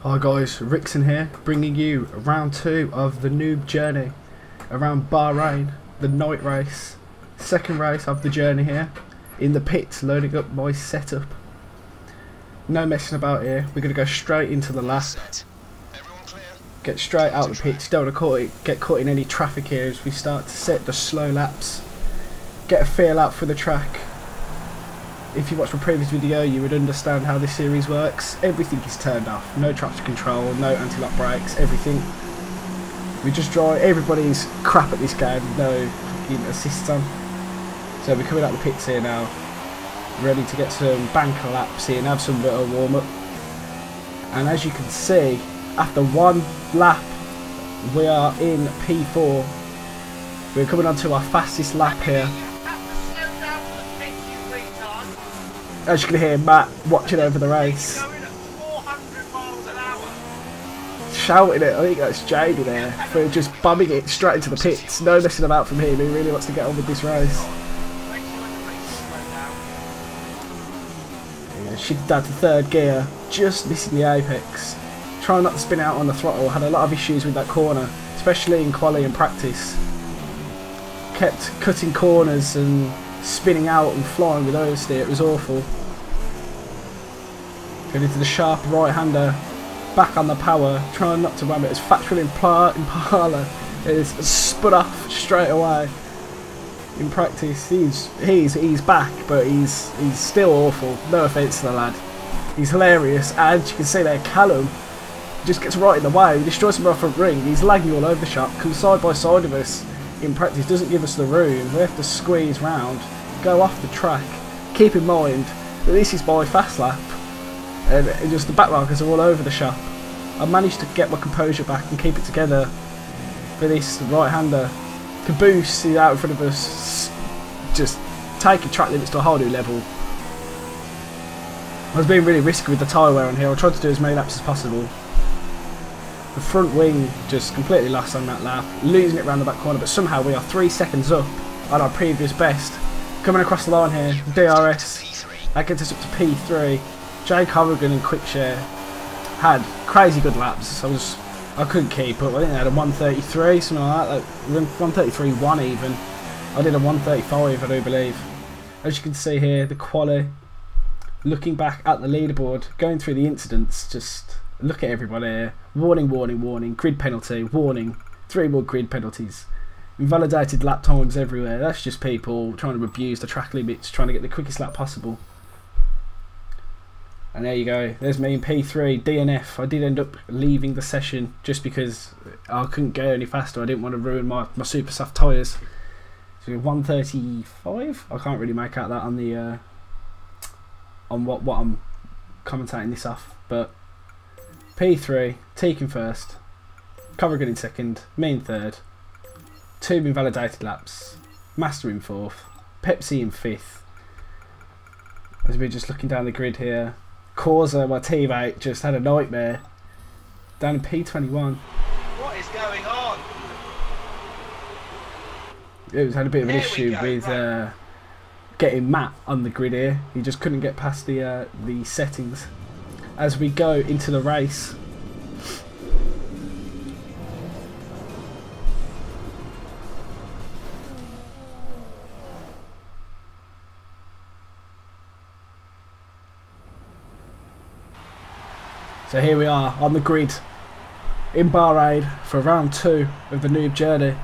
Hi guys, Rixon here, bringing you round 2 of the noob journey around Bahrain, the night race. Second race of the journey here, in the pits, loading up my setup. No messing about here, we're going to go straight into the lap. Get straight out the pits, don't want to get caught in any traffic here as we start to set the slow laps. Get a feel out for the track. If you watched my previous video, you would understand how this series works. Everything is turned off. No traction control, no anti-lock brakes, everything. We just drive. Everybody's crap at this game, no fucking assists on. So we're coming out the pits here now, ready to get some banker laps in, have some little warm-up. And as you can see, after one lap, we are in P4. We're coming on to our fastest lap here. As you can hear Matt watching over the race. Shouting it, I think that's Jamie there, for just bumming it straight into the pits. No messing about from him, he really wants to get on with this race. Yeah, shifted down to third gear, just missing the apex. Trying not to spin out on the throttle, had a lot of issues with that corner, especially in quali and practice. Kept cutting corners and spinning out and flying with oversteer, it was awful. Going into the sharp right-hander, back on the power, trying not to ram it as factual Impala is spun off straight away. In practice, he's back, but he's still awful. No offence to the lad, he's hilarious, and you can see there Callum just gets right in the way, destroys him off front ring. He's lagging all over the shop, comes side by side of us. In practice, doesn't give us the room. We have to squeeze round, go off the track. Keep in mind that this is my fast lap, and just the backmarkers are all over the shop. I managed to get my composure back and keep it together for this right-hander. Caboose is out in front of us, just taking track limits to a whole new level. I was being really risky with the tyre wear on here. I tried to do as many laps as possible. The front wing just completely lost on that lap, losing it around the back corner, but somehow we are 3 seconds up on our previous best. Coming across the line here, DRS, that gets us up to P3. Jake Horrigan and Quickshare had crazy good laps. I couldn't keep up. I think they had a 133, something like that, 133.1 even. I did a 135, I do believe. As you can see here, the quali, looking back at the leaderboard, going through the incidents, just look at everybody here. Warning, warning, warning. Grid penalty. Warning. 3 more grid penalties. Invalidated lap times everywhere. That's just people trying to abuse the track limits, trying to get the quickest lap possible. And there you go. There's me in P3. DNF. I did end up leaving the session just because I couldn't go any faster. I didn't want to ruin my super soft tyres. So 135. I can't really make out that on the on what I'm commentating this off, but P3, Teakin first, Corrigan in second, me in third, 2 invalidated laps, Master in fourth, Pepsi in fifth. As we're just looking down the grid here, Corsa, my teammate, just had a nightmare, down in P21. What is going on? It was had a bit of an issue with getting Matt on the grid here. He just couldn't get past the settings. As we go into the race, so here we are on the grid in Bahrain for round 2 of the noob journey.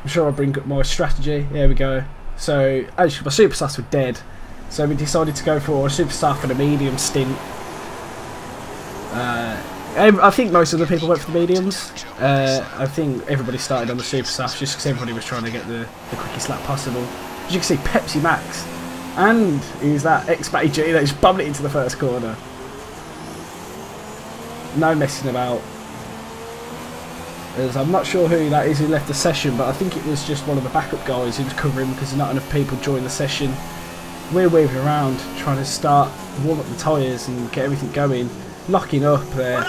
I'm sure I'll bring up my strategy. Here we go. So actually my super softs were dead, so we decided to go for a super soft and a medium stint. I think most of the people went for the mediums. I think everybody started on the super softs just because everybody was trying to get the quickest lap possible. As you can see, Pepsi Max, and he's that X-Bay G that just bumped it into the first corner. No messing about. As I'm not sure who that is who left the session, but I think it was just one of the backup guys who was covering because not enough people joined the session. We're waving around trying to warm up the tyres and get everything going. Locking up there.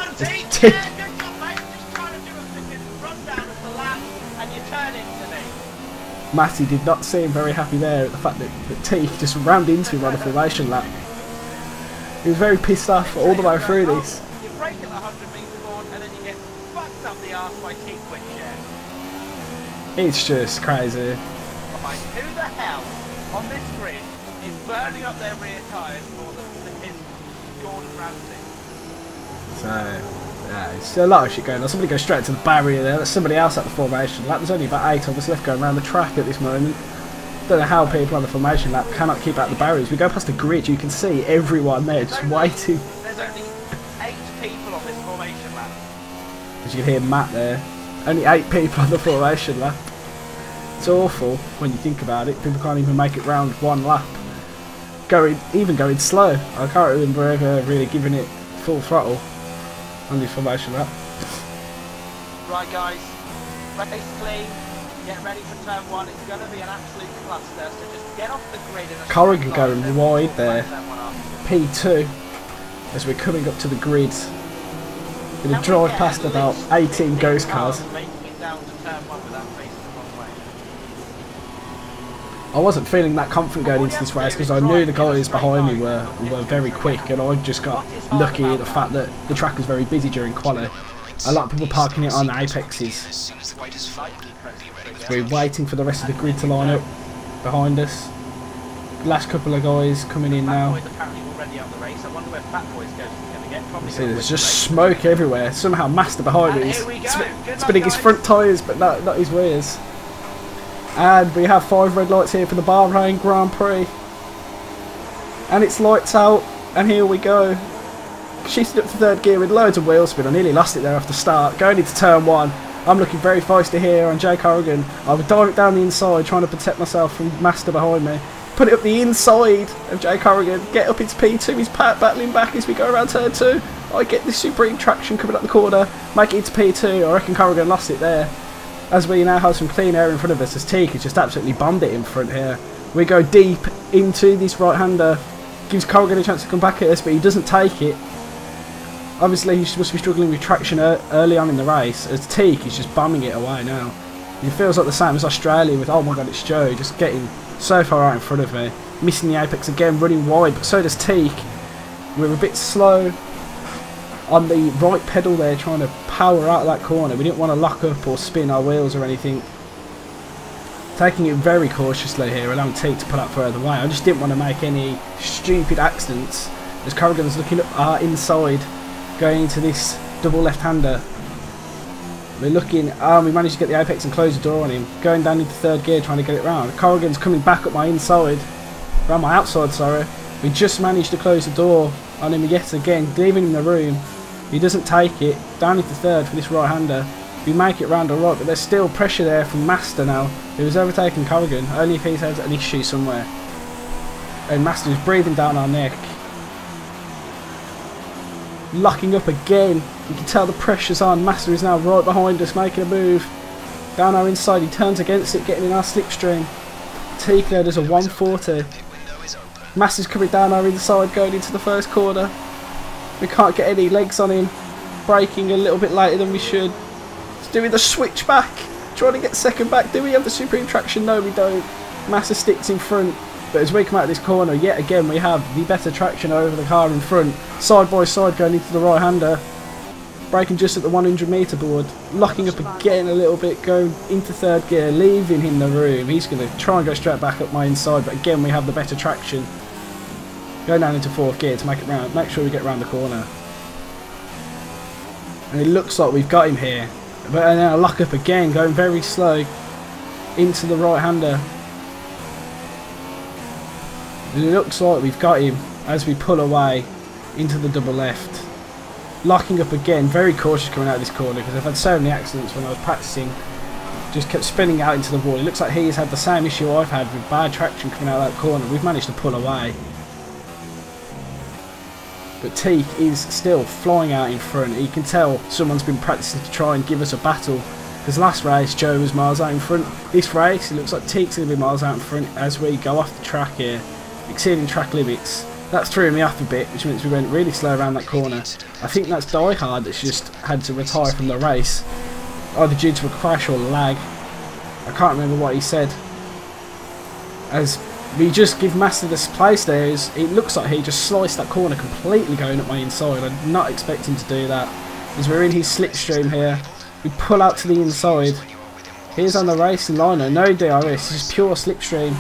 Matty did not seem very happy there at the fact that Teeth just rammed into him on a formation lap. He was very pissed off all the way through this. kicked up the arse by Team Quickshare. It's just crazy. Like, who the hell on this grid is burning up their rear tyres more than his Gordon Ramsay? So, yeah, it's a lot of shit going on. Somebody goes straight to the barrier there. That's somebody else at the formation lap. There's only about 8 of us left going around the track at this moment. Don't know how people on the formation lap cannot keep out the barriers. We go past the grid, you can see everyone there just waiting. There's only 8 people on this formation lap. As you can hear Matt there. Only 8 people on the formation lap. It's awful when you think about it. People can't even make it round one lap. Even going slow. I can't remember ever really giving it full throttle on this formation lap. Right guys, race clean. Get ready for turn 1. It's going to be an absolute cluster. So just get off the grid. Corrigan going wide there. P2 as we're coming up to the grid. Going to drive past about 18 ghost cars. I wasn't feeling that confident going into this race because I knew the guys behind me were very quick, and I just got lucky at the fact that the track was very busy during quali. A lot of people parking it on the apexes. We're waiting for the rest of the grid to line up behind us. Last couple of guys coming in now. You see, there's just smoke everywhere. Somehow Master behind me is spinning his front tyres, but not his rears. And we have 5 red lights here for the Bahrain Grand Prix. And it's lights out, and here we go. Shifted up to 3rd gear with loads of wheel spin. I nearly lost it there after start. Going into turn 1. I'm looking very feisty here on Jay Corrigan. I would dive it down the inside, trying to protect myself from Master behind me. Put it up the inside of Jay Corrigan. Get up into P2. He's battling back as we go around turn 2. I get this supreme traction coming up the corner. Make it into P2. I reckon Corrigan lost it there. As we now have some clean air in front of us, as Teak has just absolutely bombed it in front here. We go deep into this right-hander. Gives Corrigan a chance to come back at us, but he doesn't take it. Obviously, he must be struggling with traction early on in the race, as Teak is just bombing it away now. It feels like the same as Australia with, oh my god, it's Joe, just getting so far out in front of me. Missing the apex again, running wide, but so does Teak. We're a bit slow on the right pedal there, trying to power out of that corner. We didn't want to lock up or spin our wheels or anything. Taking it very cautiously here, allowing Teak to pull out further away. I just didn't want to make any stupid accidents. As Corrigan's looking up our inside, going into this double left-hander. We're looking, we managed to get the apex and close the door on him. Going down into 3rd gear, trying to get it round. Corrigan's coming back up my inside, around my outside, sorry. We just managed to close the door on him yet again, leaving him the room. He doesn't take it, down into 3rd for this right-hander. We make it round alright, but there's still pressure there from Master now, who's overtaking Corrigan, only if he's had an issue somewhere. And Master is breathing down our neck. Locking up again. You can tell the pressure's on. Master is now right behind us, making a move. Down our inside, he turns against it, getting in our slipstream. Teak there does a 140. Master's coming down our inside, going into the first corner. We can't get any legs on him. Braking a little bit later than we should. He's doing the switch back. Trying to get second back. Do we have the supreme traction? No, we don't. Master sticks in front. But as we come out of this corner, yet again we have the better traction over the car in front. Side by side going into the right-hander. Braking just at the 100 metre board. Locking up again a little bit, going into 3rd gear, leaving him the room. He's going to try and go straight back up my inside, but again we have the better traction. Going down into 4th gear to make it round, make sure we get round the corner. And it looks like we've got him here. But then I lock up again, going very slow into the right-hander. It looks like we've got him as we pull away into the double left. Locking up again, very cautious coming out of this corner because I've had so many accidents when I was practicing. Just kept spinning out into the wall. It looks like he's had the same issue I've had with bad traction coming out of that corner. We've managed to pull away. But Teak is still flying out in front. You can tell someone's been practicing to try and give us a battle. Because last race Joe was miles out in front. This race it looks like Teak's going to be miles out in front as we go off the track here. Exceeding track limits. That's threw me off a bit, which means we went really slow around that corner. I think that's Die Hard that's just had to retire from the race, either due to a crash or lag. I can't remember what he said. As we just give Master this place there, it looks like he just sliced that corner completely going up my inside. I did not expect him to do that. As we're in his slipstream here, We pull out to the inside. Here's on the racing liner, no DRS, it's just pure slipstream.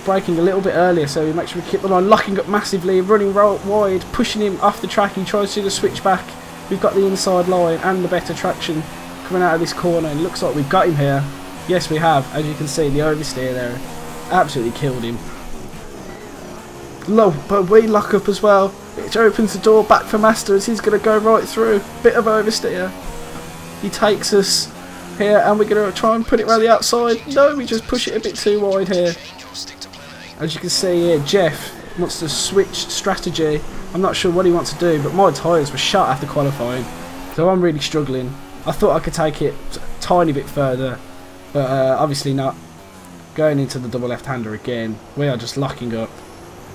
Braking a little bit earlier, so we make sure we keep the line, locking up massively, running wide, pushing him off the track. He tries to do the switch back. We've got the inside line and the better traction coming out of this corner, and it looks like we've got him here. Yes, we have. As you can see, the oversteer there absolutely killed him. Low, but we lock up as well, which opens the door back for Master as he's going to go right through. Bit of oversteer. He takes us here, and we're going to try and put it around the outside. No, we just push it a bit too wide here. As you can see here, Jeff wants to switch strategy. I'm not sure what he wants to do, but my tyres were shot after qualifying, so I'm really struggling. I thought I could take it a tiny bit further, but obviously not. Going into the double left-hander again, we are just locking up.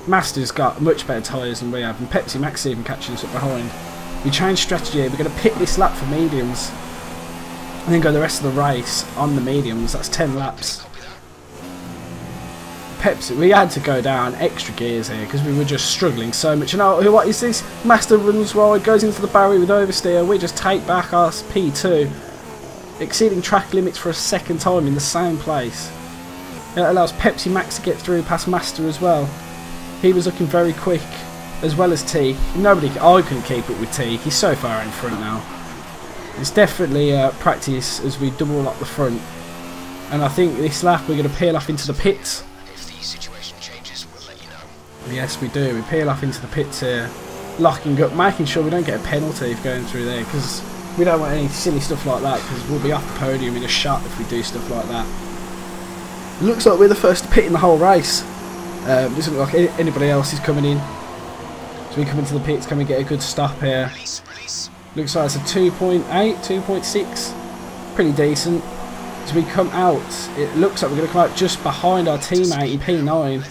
Master's got much better tyres than we have, and Pepsi Max even catching us up behind. We changed strategy. We're going to pick this lap for mediums, and then go the rest of the race on the mediums. That's 10 laps. Pepsi, we had to go down extra gears here because we were just struggling so much. You know what is this? Master runs wide, goes into the barrier with oversteer. We just take back our P2, exceeding track limits for a second time in the same place. It allows Pepsi Max to get through past Master as well. He was looking very quick, as well as T. I couldn't keep up with T. He's so far in front now. It's definitely practice as we double up the front. And I think this lap we're going to peel off into the pits. Yes, we do. We peel off into the pits here, locking up, making sure we don't get a penalty for going through there, because we don't want any silly stuff like that, because we'll be off the podium in a shot if we do stuff like that. It looks like we're the first to pit in the whole race. Doesn't look like anybody else is coming in. So we come into the pits, can we get a good stop here? Looks like it's a 2.8, 2.6. Pretty decent. As we come out, it looks like we're going to come out just behind our teammate in P9.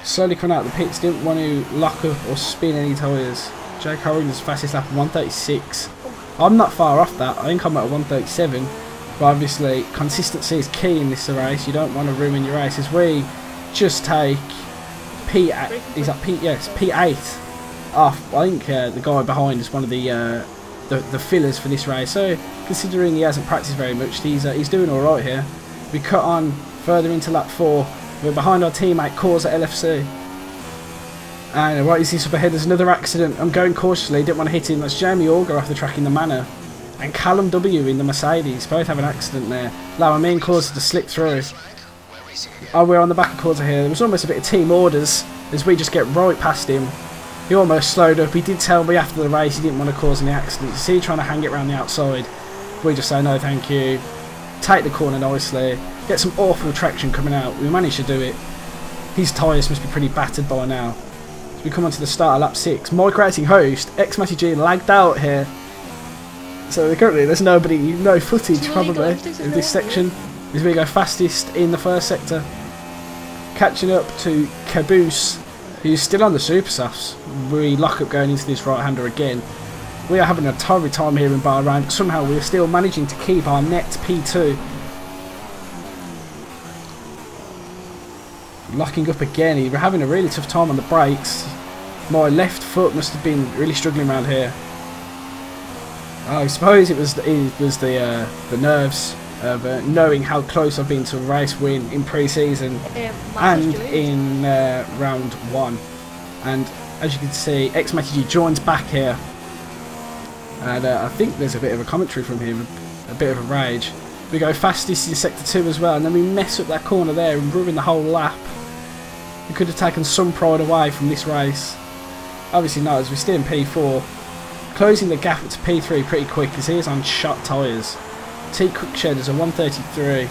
Slowly coming out of the pits, didn't want to lock up or spin any tyres. Jake Horrington's fastest lap at 136. I'm not far off that. I think I'm at 137. But obviously, consistency is key in this race. You don't want to ruin your race. As we just take P8, is that P? Yes, P8 off. I think the guy behind is one of the fillers for this race. So considering he hasn't practiced very much, he's doing all right here. We cut on further into lap 4. We're behind our teammate Cause at LFC. And right as he's up ahead, there's another accident. I'm going cautiously, didn't want to hit him. That's Jamie Auger off the track in the Manor. And Callum W in the Mercedes. Both have an accident there. Allow me and Cause to slip through. Oh, we're on the back of Cause here. There was almost a bit of team orders as we just get right past him. He almost slowed up. He did tell me after the race he didn't want to cause any accidents. You see him trying to hang it around the outside. We just say no thank you. Take the corner nicely. Get some awful traction coming out. We managed to do it. His tyres must be pretty battered by now. As we come onto the start of lap 6, Mike Racing host, X-Matty G lagged out here. So currently there's no footage probably in this section. As we go fastest in the first sector. Catching up to Caboose, who's still on the super softs. We lock up going into this right-hander again. We are having a torrid time here in Bahrain, but somehow we're still managing to keep our net P2. Locking up again, we're having a really tough time on the brakes. My left foot must have been really struggling around here. I suppose it was the nerves of knowing how close I've been to a race win in pre-season and in round 1. And as you can see, X-Matty G joins back here. And I think there's a bit of a commentary from him, a bit of a rage. We go fastest in sector 2 as well, and then we mess up that corner there and ruin the whole lap. We could have taken some pride away from this race. Obviously not, as we're still in P4. Closing the gap up to P3 pretty quick as he is on shot tyres. T Quickshed is a 133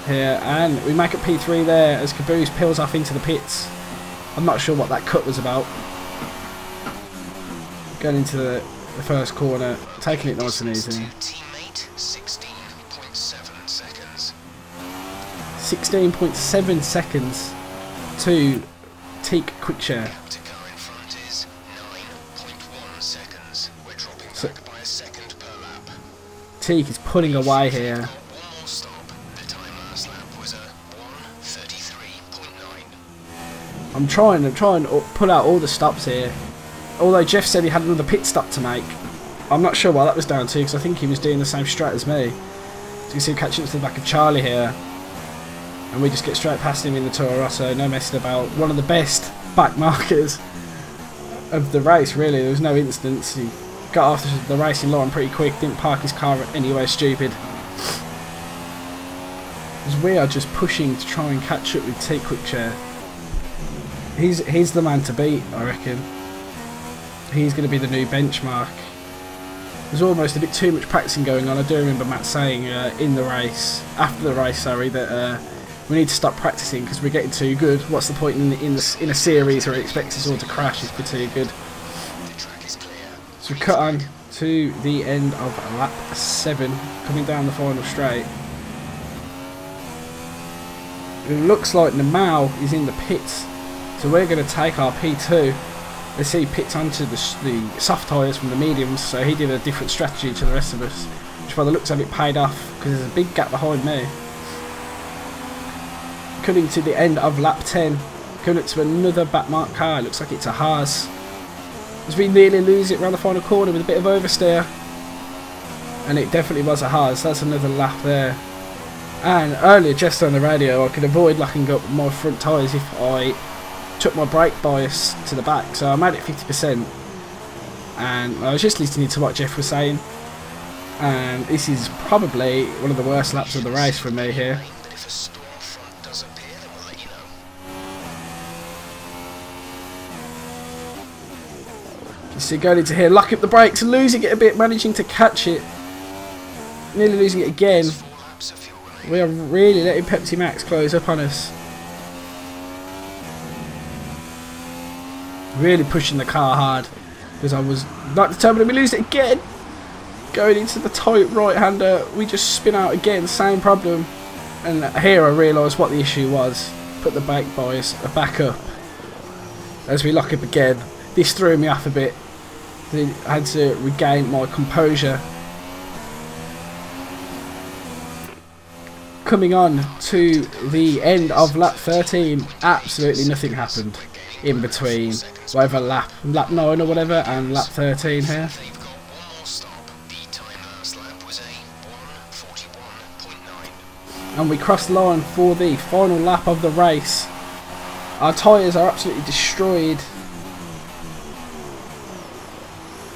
here, and we make up P3 there as Caboose peels off into the pits. I'm not sure what that cut was about. Going into the first corner, taking it nice and easy. 16.7 seconds to Teak Quickshare. So, Teak is pulling away here. I'm trying to pull out all the stops here. Although Jeff said he had another pit stop to make, I'm not sure what that was down to, because I think he was doing the same strat as me. So you can see him catching up to the back of Charlie here. And we just get straight past him in the Toro Rosso, no messing about. One of the best back markers of the race, really. There was no incidents. He got off the racing line pretty quick, didn't park his car anywhere stupid. As we are just pushing to try and catch up with T Quickshare. He's the man to beat, I reckon. He's going to be the new benchmark. There's almost a bit too much practicing going on. I do remember Matt saying in the race, after the race, sorry, that we need to stop practicing because we're getting too good. What's the point in a series where it expects us all to crash if we're too good? So we cut on to the end of lap 7, coming down the final straight. It looks like Namau is in the pits, so we're going to take our P2. Let's see, he pits onto the soft tyres from the mediums, so he did a different strategy to the rest of us, which by the looks of it paid off, because there's a big gap behind me. Coming to the end of lap 10, coming up to another backmarked car. It looks like it's a Haas. As we nearly lose it around the final corner with a bit of oversteer, and it definitely was a Haas. That's another lap there. And earlier, just on the radio, I could avoid locking up my front tyres if I took my brake bias to the back. So I made it 50%, and I was just listening to what Jeff was saying, and this is probably one of the worst laps of the race for me here. You see, going into here, lock up the brakes, losing it a bit, managing to catch it, nearly losing it again. We are really letting Pepsi Max close up on us. Really pushing the car hard, because I was not determined. We lose it again. Going into the tight right-hander, we just spin out again, same problem. And here I realised what the issue was. Put the brake bias back up as we lock up again. This threw me off a bit. I had to regain my composure. Coming on to the end of lap 13, absolutely nothing happened in between whatever lap 9 or whatever and lap 13 here. And we cross the line for the final lap of the race. Our tyres are absolutely destroyed.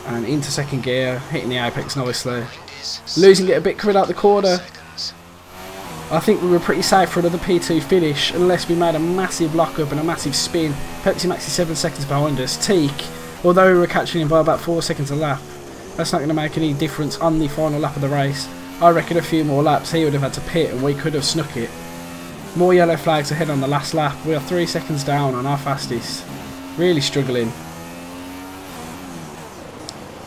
And into second gear, hitting the apex nicely. Losing it a bit coming out the corner. I think we were pretty safe for another P2 finish, unless we made a massive lock-up and a massive spin. Pepsi Max is 7 seconds behind us. Teak, although we were catching him by about 4 seconds a lap, that's not going to make any difference on the final lap of the race. I reckon a few more laps he would have had to pit and we could have snuck it. More yellow flags ahead on the last lap. We are 3 seconds down on our fastest. Really struggling.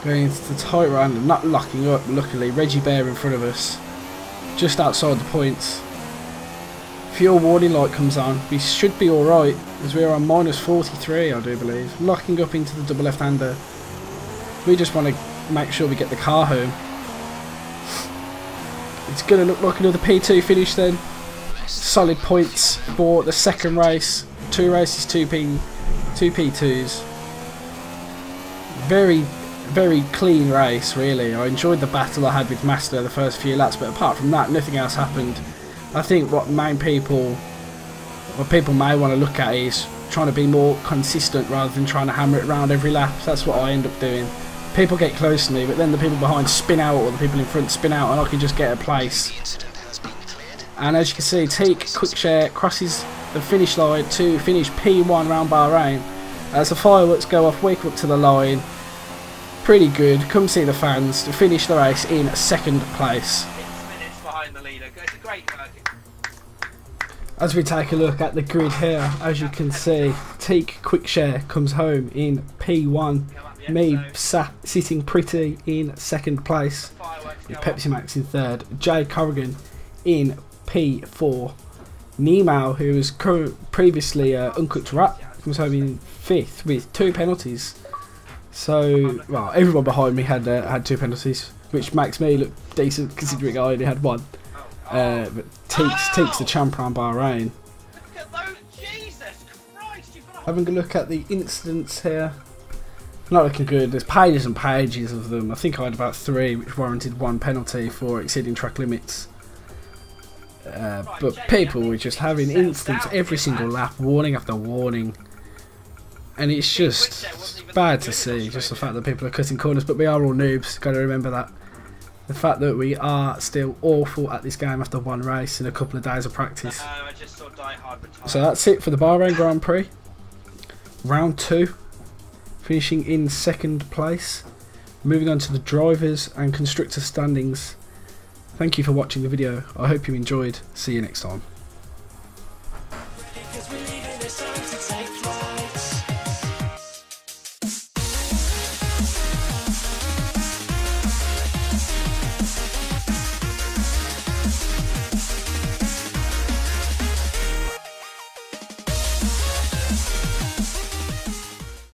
Going into the tight round and not locking up, luckily. Reggie Bear in front of us. Just outside the points. Fuel warning light comes on. We should be alright, as we are on minus 43, I do believe. Locking up into the double left-hander. We just want to make sure we get the car home. It's going to look like another P2 finish then. Solid points for the second race. 2 races, 2 P2s. Very clean race, really. I enjoyed the battle I had with Master the first few laps, but apart from that, nothing else happened. I think what people may want to look at is trying to be more consistent rather than trying to hammer it around every lap. That's what I end up doing. People get close to me, but then the people behind spin out, or the people in front spin out, and I can just get a place. And as you can see, Teak Quickshare crosses the finish line to finish P1 round Bahrain. As the fireworks go off, we come up to the line. Pretty good. Come see the fans to finish the race in second place. 6 minutes behind the leader. It's a great work. As we take a look at the grid here, as you can see, Teak Quickshare comes home in P1. Me sitting pretty in second place, with Pepsi Max in third. Jay Corrigan in P4. Nemo, who was previously Uncooked Rat, comes home in fifth with 2 penalties. So, well, everyone behind me had 2 penalties, which makes me look decent considering I only had 1. But Teak's the champ around Bahrain. Look at those, Jesus Christ, Having a look at the incidents here. Not looking good. There's pages and pages of them. I think I had about 3 which warranted 1 penalty for exceeding track limits. But people were just having instants every single lap, warning after warning. And it's just bad to see, just the fact that people are cutting corners. But we are all noobs, got to remember that. The fact that we are still awful at this game after 1 race and a couple of days of practice. So that's it for the Bahrain Grand Prix. Round 2. Finishing in 2nd place. Moving on to the drivers and constructor standings. Thank you for watching the video. I hope you enjoyed. See you next time.